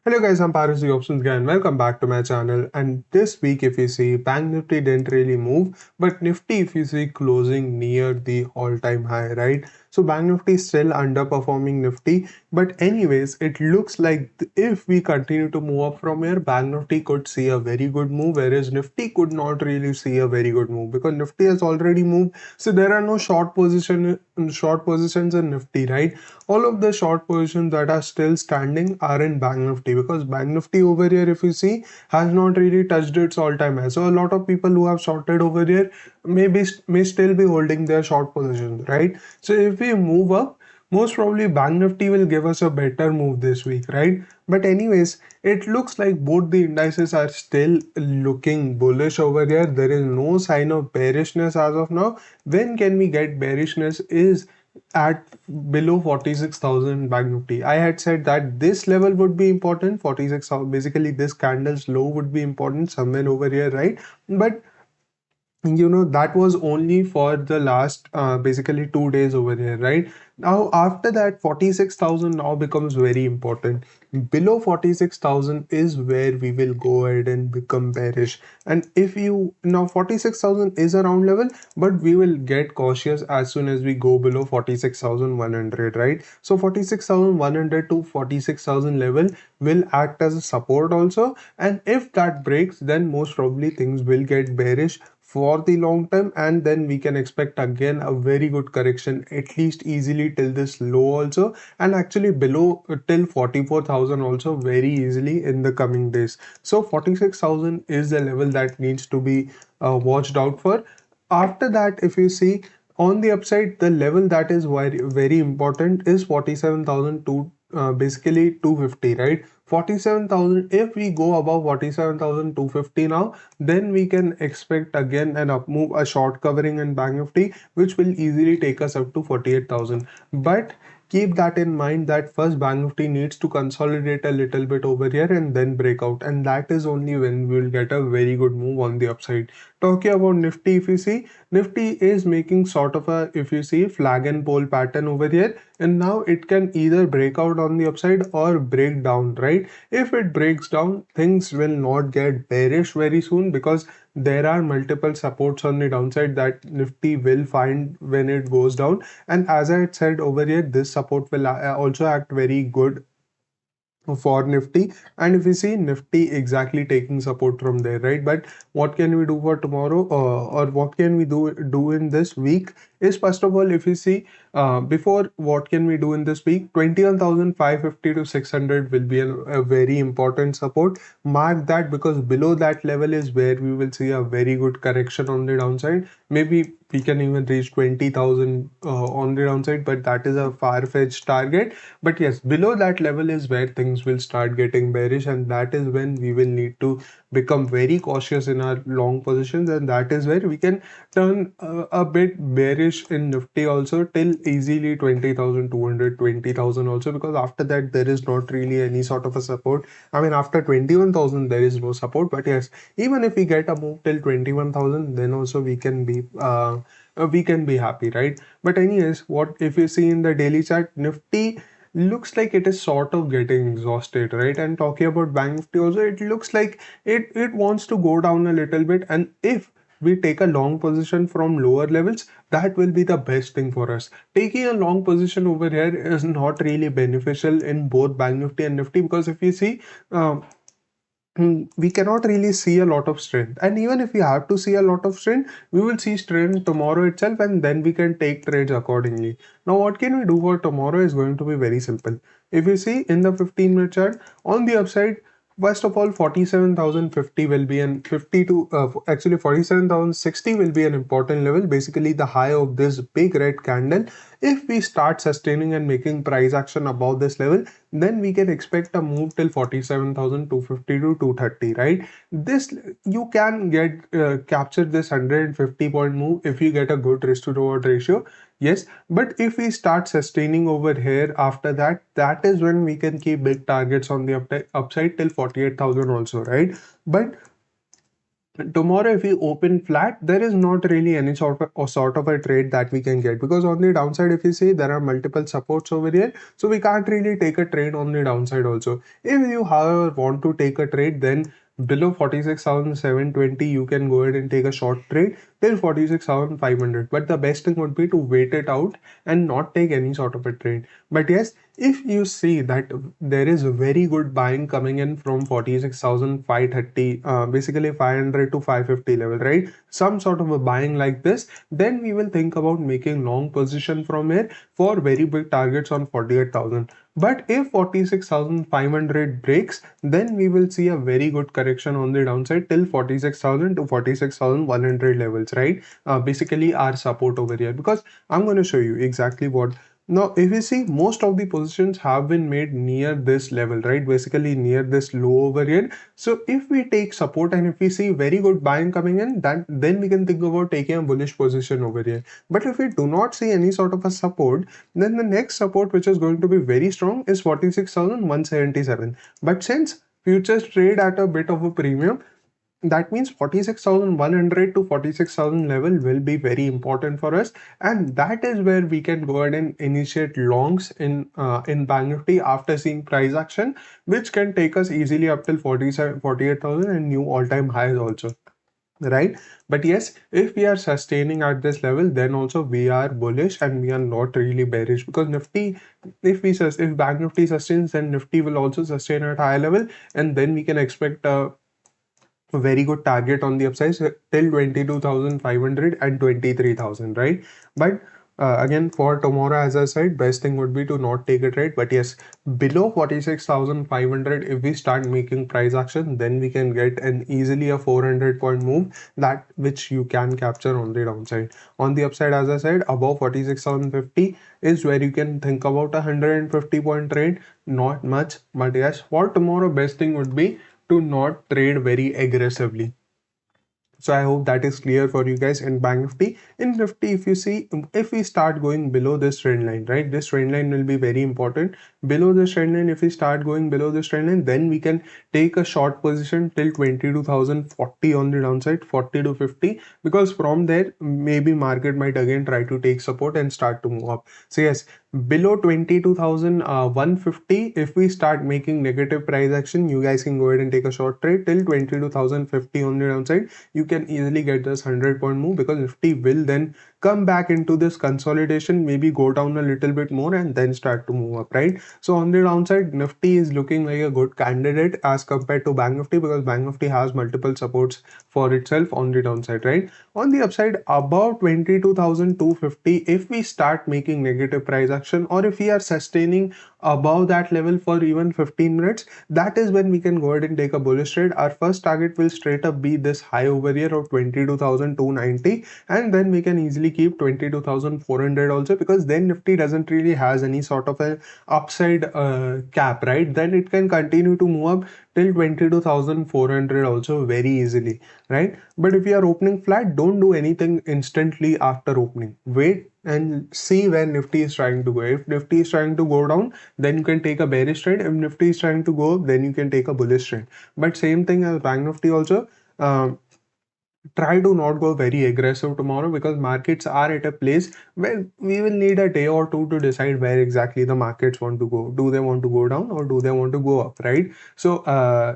Hello guys, I'm Paris the Options Guy and welcome back to my channel. And this week if you see, Bank Nifty didn't really move, but Nifty if you see closing near the all-time high, right? So Bank Nifty is still underperforming Nifty, but anyways, it looks like if we continue to move up from here, Bank Nifty could see a very good move, whereas Nifty could not really see a very good move because Nifty has already moved. So there are no short positions in Nifty, right? All of the short positions that are still standing are in Bank Nifty because Bank Nifty over here, if you see, has not really touched its all-time high. So a lot of people who have shorted over here may still be holding their short positions, right? So if we move up, most probably Bank Nifty will give us a better move this week, right? But anyways, it looks like both the indices are still looking bullish over here. There is no sign of bearishness as of now. When can we get bearishness is at below 46,000 Bank Nifty. I had said that this level would be important. 46,000, basically this candle's low would be important somewhere over here, right? But that was only for the last basically 2 days over here, right? Now after that 46,000 now becomes very important. Below 46,000 is where we will go ahead and become bearish. And if you now 46,000 is a round level, but we will get cautious as soon as we go below 46,100, right? So 46,100 to 46,000 level will act as a support also, and if that breaks, then most probably things will get bearish for the long term, and then we can expect again a very good correction, at least easily till this low also, and actually below till 44,000 also very easily in the coming days. So 46,000 is the level that needs to be watched out for. After that, if you see on the upside, the level that is very important is 47,000 to basically 250, right? 47,000, if we go above 47,250 now, then we can expect again an up move, a short covering in Bank Nifty, which will easily take us up to 48,000. But keep that in mind that first Bank Nifty needs to consolidate a little bit over here and then break out, and that is only when we will get a very good move on the upside. Talking about Nifty, if you see, Nifty is making sort of a, if you see, flag and pole pattern over here, and now it can either break out on the upside or break down, right? If it breaks down, things will not get bearish very soon because there are multiple supports on the downside that Nifty will find when it goes down. And as I had said over here, this support will also act very good for Nifty. And if you see Nifty exactly taking support from there, right? But what can we do for tomorrow, or what can we do in this week is, first of all, if you see before, what can we do in this week? 21,550 to 600 will be a very important support. Mark that, because below that level is where we will see a very good correction on the downside. Maybe we can even reach 20,000 on the downside, but that is a far-fetched target. But yes, below that level is where things will start getting bearish, and that is when we will need to become very cautious in our long positions, and that is where we can turn a bit bearish in Nifty also till easily 20,200, 20,000 also, because after that there is not really any sort of a support. I mean, after 21,000 there is no support, but yes, even if we get a move till 21,000, then also we can be happy, right? But anyways, what if you see in the daily chart, Nifty looks like it is sort of getting exhausted, right? And talking about Bank Nifty also, it looks like it wants to go down a little bit, and if we take a long position from lower levels, that will be the best thing for us. Taking a long position over here is not really beneficial in both Bank Nifty and Nifty, because if you see, we cannot really see a lot of strength, and even if we have to see a lot of strength, we will see strength tomorrow itself, and then we can take trades accordingly. Now what can we do for tomorrow is going to be very simple. If you see in the 15-minute chart, on the upside, first of all, 47,050 will be an 52 actually 47,060 will be an important level, basically the high of this big red candle. If we start sustaining and making price action above this level, then we can expect a move till 47,250 to 230, right? This, you can get capture this 150 point move if you get a good risk to reward ratio. Yes, but if we start sustaining over here after that, that is when we can keep big targets on the upside till 48,000 also, right? But tomorrow if we open flat, there is not really any sort of a trade that we can get, because on the downside if you see there are multiple supports over here, so we can't really take a trade on the downside also. If you however want to take a trade, then below 46,720 you can go ahead and take a short trade till 46,500, but the best thing would be to wait it out and not take any sort of a trade. But yes, if you see that there is a very good buying coming in from 46,530, basically 500 to 550 level, right? Some sort of a buying like this, then we will think about making long position from here for very big targets on 48,000. But if 46,500 breaks, then we will see a very good correction on the downside till 46,000 to 46,100 levels, right? Basically our support over here, because I'm going to show you exactly what. Now, if you see, most of the positions have been made near this level, right? Basically near this low over here. So if we take support and if we see very good buying coming in, then we can think about taking a bullish position over here. But if we do not see any sort of a support, then the next support which is going to be very strong is 46,177. But since futures trade at a bit of a premium, that means 46,100 to 46,000 level will be very important for us, and that is where we can go ahead and initiate longs in Bank Nifty after seeing price action, which can take us easily up till 47 48,000 and new all-time highs also, right? But yes, if we are sustaining at this level, then also we are bullish and we are not really bearish, because Nifty, if Bank Nifty sustains, then Nifty will also sustain at high level, and then we can expect a very good target on the upside, so till 22,500 and 23,000, right? But again, for tomorrow, as I said, best thing would be to not take a trade. But yes, below 46,500, if we start making price action, then we can get an easily a 400 point move, that which you can capture on the downside. On the upside, as I said, above 46,750 is where you can think about a 150 point trade. Not much, but yes, for tomorrow, best thing would be to not trade very aggressively. So I hope that is clear for you guys. In Bank Nifty, in Nifty, if you see, if we start going below this trend line, right, this trend line will be very important. Below this trend line, if we start going below this trend line, then we can take a short position till 22,040 on the downside, 40 to 50, because from there maybe market might again try to take support and start to move up. So yes, below 22,150, if we start making negative price action, you guys can go ahead and take a short trade till 22,050 on the downside. You can easily get this 100 point move, because Nifty will then come back into this consolidation, maybe go down a little bit more and then start to move up, right? So on the downside, Nifty is looking like a good candidate as compared to Bank Nifty, because Bank Nifty has multiple supports for itself on the downside, right? On the upside, above 22,250, if we start making negative price action, or if we are sustaining above that level for even 15 minutes, that is when we can go ahead and take a bullish trade. Our first target will straight up be this high over here of 22,290, and then we can easily keep 22,400 also, because then Nifty doesn't really has any sort of a upside cap, right? Then it can continue to move up till 22,400 also very easily, right? But if you are opening flat, don't do anything instantly after opening. Wait and see where Nifty is trying to go. If Nifty is trying to go down, then you can take a bearish trade. If Nifty is trying to go up, then you can take a bullish trade. But same thing as Bank Nifty also. Try to not go very aggressive tomorrow, because markets are at a place where we will need a day or two to decide where exactly the markets want to go. Do they want to go down or do they want to go up, right? So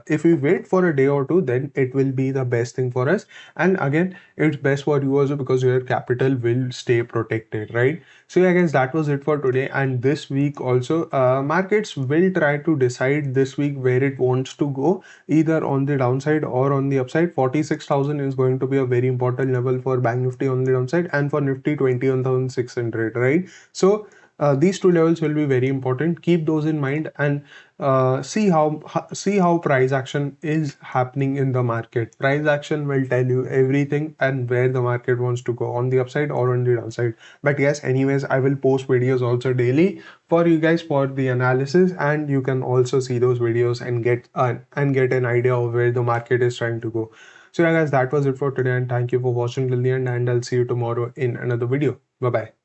if we wait for a day or two, then it will be the best thing for us. And again, it's best for you also, because your capital will stay protected, right? So yeah guys, that was it for today. And this week also, markets will try to decide this week where it wants to go, either on the downside or on the upside. 46,000 is going to be a very important level for Bank Nifty on the downside, and for Nifty 21,600, right? So these two levels will be very important. Keep those in mind, and see how price action is happening in the market. Price action will tell you everything and where the market wants to go, on the upside or on the downside. But yes, anyways, I will post videos also daily for you guys for the analysis, and you can also see those videos and get an idea of where the market is trying to go. So yeah guys, that was it for today, and thank you for watching till the end, and I'll see you tomorrow in another video. Bye bye.